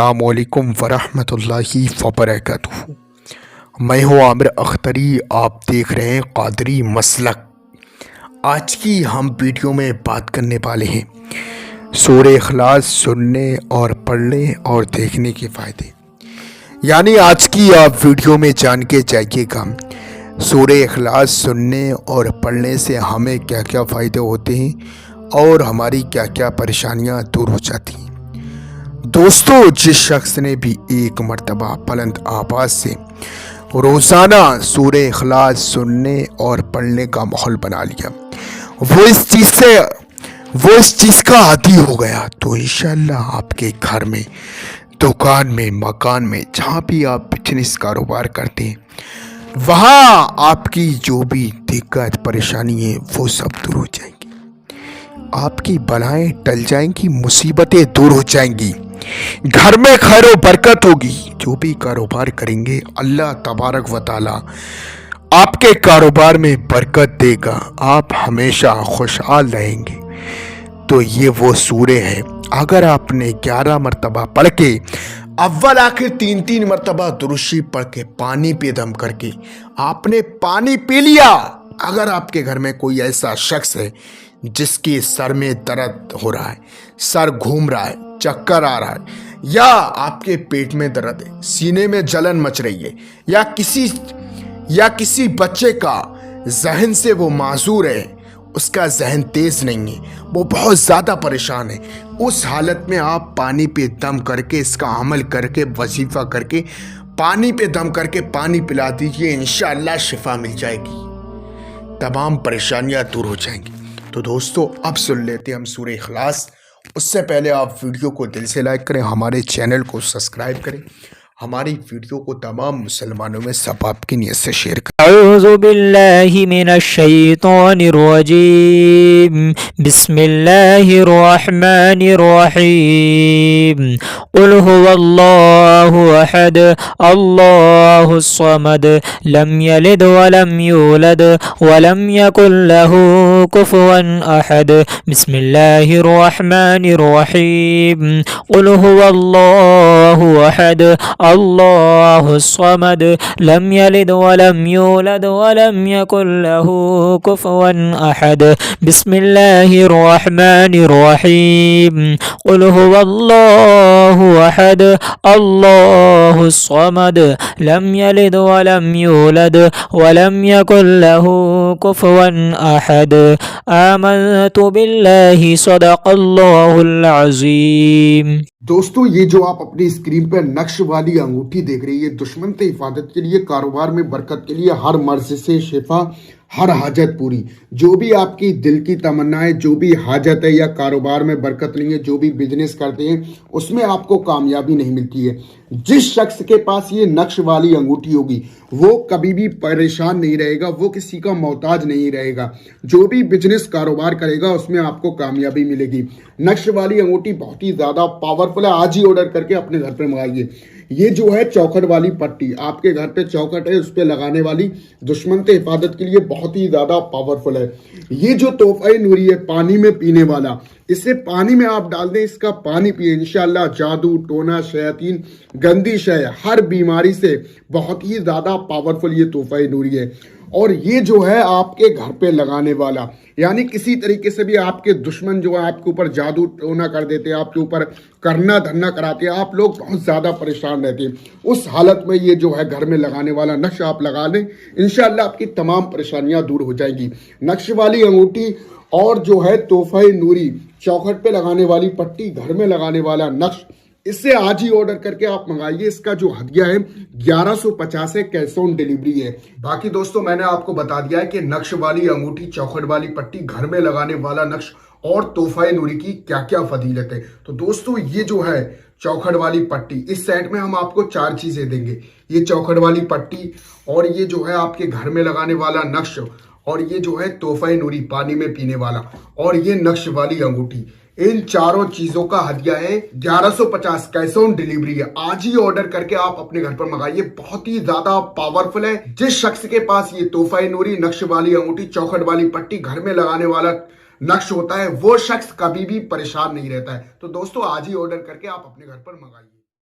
अस्सलामुअलैकुम वरहमतुल्लाहि वबरकातुहू। मैं हूँ आमिर अख्तरी, आप देख रहे हैं क़ादरी मसलक। आज की हम वीडियो में बात करने वाले हैं सूरह इखलास सुनने और पढ़ने और देखने के फ़ायदे। यानी आज की आप वीडियो में जान के जाइएगा सूरह इखलास सुनने और पढ़ने से हमें क्या क्या फ़ायदे होते हैं और हमारी क्या क्या परेशानियाँ दूर हो जाती हैं। दोस्तों, जिस शख्स ने भी एक मर्तबा बुलंद आवाज़ से रोज़ाना सूरह इखलास सुनने और पढ़ने का माहौल बना लिया, वो इस चीज़ का आदी हो गया, तो इंशाअल्लाह आपके घर में, दुकान में, मकान में, जहाँ भी आप बिजनेस कारोबार करते हैं, वहाँ आपकी जो भी दिक्कत परेशानी है वो सब दूर हो जाएंगी। आपकी बलाएं टल जाएंगी, मुसीबतें दूर हो जाएंगी, घर में खैर व बरकत होगी। जो भी कारोबार करेंगे अल्लाह तबारक व ताला आपके कारोबार में बरकत देगा, आप हमेशा खुशहाल रहेंगे। तो ये वो सूरह है, अगर आपने 11 मरतबा पढ़ के अव्वल आखिर 3 मरतबा दुरूशी पढ़ के पानी पे दम करके आपने पानी पी लिया। अगर आपके घर में कोई ऐसा शख्स है जिसके सर में दर्द हो रहा है, सर घूम रहा है, चक्कर आ रहा है, या आपके पेट में दर्द है, सीने में जलन मच रही है, या किसी बच्चे का जहन से वो माजूर है, उसका जहन तेज नहीं है, वो बहुत ज़्यादा परेशान है, उस हालत में आप पानी पे दम करके, इसका अमल करके, वजीफ़ा करके, पानी पे दम करके पानी पिला दीजिए, इंशाअल्लाह शिफा मिल जाएगी, तमाम परेशानियां दूर हो जाएंगी। तो दोस्तों, अब सुन लेते हैं हम सूरह इखलास। उससे पहले आप वीडियो को दिल से लाइक करें, हमारे चैनल को सब्सक्राइब करें, हमारी वीडियो को तमाम मुसलमानों में सब आपकी नियत से शेयर करें। अऊज़ु बिल्लाहि मिनश शैतानिर रजीम। बिस्मिल्लाहिर रहमानिर रहीम। कुल हुवल्लाहु अहद अल्लाहुस समद लम यलिद वलम यूलद वलम यकुल लहू कुफुवन अहद। बिस्मिल्लाहिर रहमानिर रहीम। कुल हुवल्लाहु अहद अल्लाहुस समद लम यलिद वलम यूलद वलम यकुल लहू कुफुवन अहद। बिस्मिल्लाहिर रहमानिर रहीम। कुल हुवल्लाहु अहद अल्लाहुस समद लम यलिद वलम यूलद वलम यकुल लहू कुफुवन अहद। आमनतु बिल्लाहि सदक़ल्लाहुल अज़ीम। दोस्तों, ये जो आप अपनी स्क्रीन पर नक्श वाली अंगूठी देख रही है, ये दुश्मन से हिफाजत के लिए, कारोबार में बरकत के लिए, हर मर्ज से शिफा, हर हाजत पूरी। जो भी आपकी दिल की तमन्ना है, जो भी हाजत है, या कारोबार में बरकत नहीं है, जो भी बिजनेस करते हैं उसमें आपको कामयाबी नहीं मिलती है, जिस शख्स के पास ये नक्श वाली अंगूठी होगी वो कभी भी परेशान नहीं रहेगा, वो किसी का मोहताज नहीं रहेगा। जो भी बिजनेस कारोबार करेगा उसमें आपको कामयाबी मिलेगी। नक्श वाली अंगूठी बहुत ही ज़्यादा पावरफुल है, आज ही ऑर्डर करके अपने घर पर मंगाइए। ये जो है चौखट वाली पट्टी, आपके घर पे चौखट है, उस पर लगाने वाली, दुश्मन से हिफाजत के लिए बहुत ही ज़्यादा पावरफुल है। ये जो तोहफा नूरी है, पानी में पीने वाला, इसे पानी में आप डाल दें, इसका पानी पिए, इंशाअल्लाह जादू टोना शयातीन गंदी शय हर बीमारी से बहुत ही ज़्यादा पावरफुल ये तोहफा नूरी है। और ये जो है आपके घर पे लगाने वाला, यानी किसी तरीके से भी आपके दुश्मन जो है आपके ऊपर जादू टोना कर देते हैं, आपके ऊपर करना धरना कराते हैं, आप लोग बहुत ज़्यादा परेशान रहते हैं, उस हालत में ये जो है घर में लगाने वाला नक्श आप लगा लें, इंशाअल्लाह आपकी तमाम परेशानियां दूर हो जाएंगी। नक्श वाली अंगूठी और जो है तोहफा नूरी, चौखट पे लगाने वाली पट्टी, घर में लगाने वाला नक्श, इससे आज ही ऑर्डर करके आप मंगाइए। इसका जो हदिया है 1150 है, कैश ऑन डिलीवरी है। बाकी दोस्तों, मैंने आपको बता दिया है कि नक्श वाली अंगूठी, चौखट वाली पट्टी, घर में लगाने वाला नक्श और तोहफा नूरी की क्या क्या फजीलत है। तो दोस्तों, ये जो है चौखट वाली पट्टी, इस सेट में हम आपको 4 चीजें देंगे। ये चौखट वाली पट्टी, और ये जो है आपके घर में लगाने वाला नक्श, और ये जो है तोहफा नूरी पानी में पीने वाला, और ये नक्श वाली अंगूठी। इन चारों चीजों का हदिया है 1150, कैश ऑन डिलीवरी है। आज ही ऑर्डर करके आप अपने घर पर मंगाइए, बहुत ही ज्यादा पावरफुल है। जिस शख्स के पास ये तोहफा नूरी, नक्श वाली अंगूठी, चौखट वाली पट्टी, घर में लगाने वाला नक्श होता है, वो शख्स कभी भी परेशान नहीं रहता है। तो दोस्तों, आज ही ऑर्डर करके आप अपने घर पर मंगाइए।